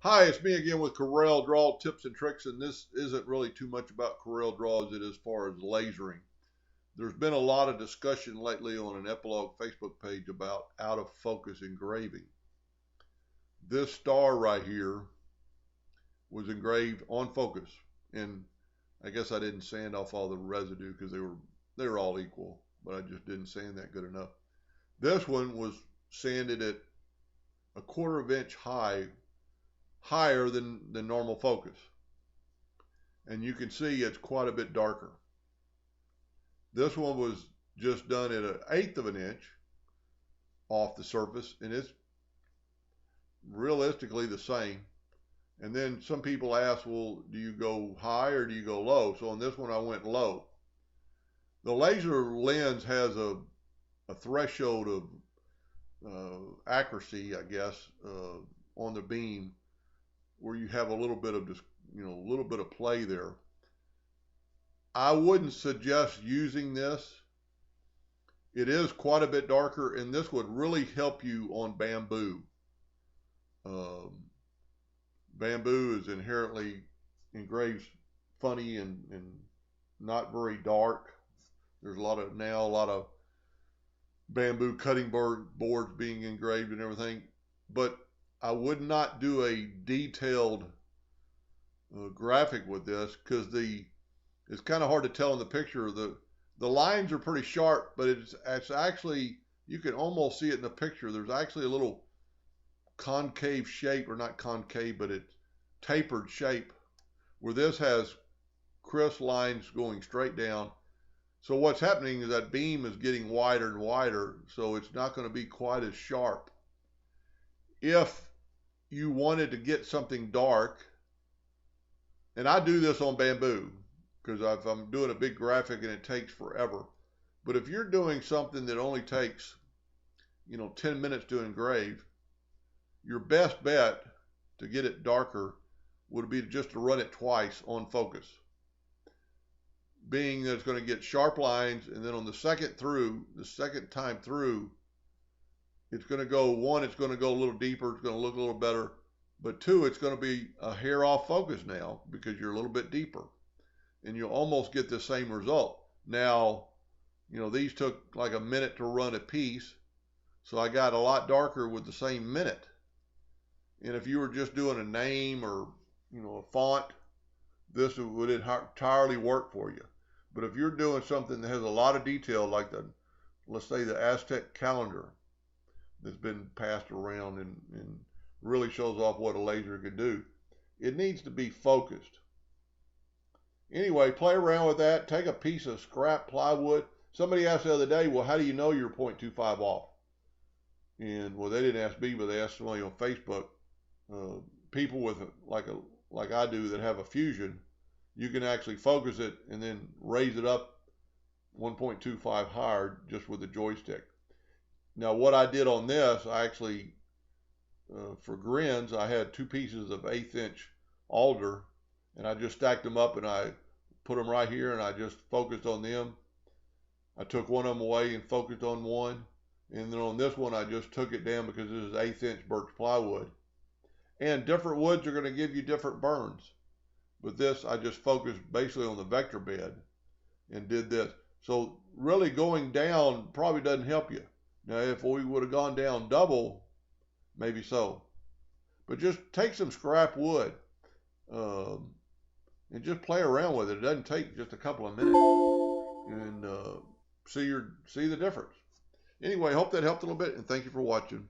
Hi, it's me again with Corel Draw Tips and Tricks, and this isn't really too much about Corel Draw as it is as far as lasering. There's been a lot of discussion lately on an Epilogue Facebook page about out of focus engraving. This star right here was engraved on focus, and I guess I didn't sand off all the residue because they were all equal, but I just didn't sand that good enough. This one was sanded at a quarter of inch higher than normal focus. And you can see it's quite a bit darker. This one was just done at an eighth of an inch off the surface, and it's realistically the same. And then some people ask, well, do you go high or do you go low? So on this one, I went low. The laser lens has a threshold of accuracy, I guess, on the beam where you have a little bit of a little bit of play there. I wouldn't suggest using this. It is quite a bit darker, and this would really help you on bamboo. Bamboo is inherently engraved funny and not very dark. There's a lot of bamboo cutting boards being engraved and everything, but I would not do a detailed graphic with this because it's kind of hard to tell in the picture. The lines are pretty sharp, but it's actually, you can almost see it in the picture. There's actually a little concave shape, or not concave, but it's tapered shape, where this has crisp lines going straight down. So what's happening is that beam is getting wider and wider, so it's not going to be quite as sharp. If you wanted to get something dark, and I do this on bamboo, because if I'm doing a big graphic and it takes forever. But if you're doing something that only takes, 10 minutes to engrave, your best bet to get it darker would be just to run it twice on focus. Being that it's going to get sharp lines, and then on the second time through, it's going to go, one, it's going to go a little deeper, it's going to look a little better, but two, it's going to be a hair off focus now because you're a little bit deeper. And you'll almost get the same result. Now, these took like a minute to run a piece, so I got a lot darker with the same minute. And if you were just doing a name or, a font, this would entirely work for you. But if you're doing something that has a lot of detail, like let's say the Aztec calendar that's been passed around and really shows off what a laser can do, it needs to be focused. Anyway, play around with that. Take a piece of scrap plywood. Somebody asked the other day, well, how do you know you're 0.25 off? And, well, they didn't ask me, but they asked somebody on Facebook. People with, like I do, that have a Fusion, you can actually focus it and then raise it up 1.25 higher just with the joystick. Now, what I did on this, I actually, for grins, I had two pieces of 1/8 inch alder, and I just stacked them up and I put them right here and I just focused on them. I took one of them away and focused on one. And then on this one, I just took it down because this is 1/8 inch birch plywood. And different woods are going to give you different burns. But this, I just focused basically on the vector bed and did this. So really going down probably doesn't help you. Now, if we would have gone down double, maybe so. But just take some scrap wood. And just play around with it. It doesn't take just a couple of minutes, and see the difference. Anyway, hope that helped a little bit, and thank you for watching.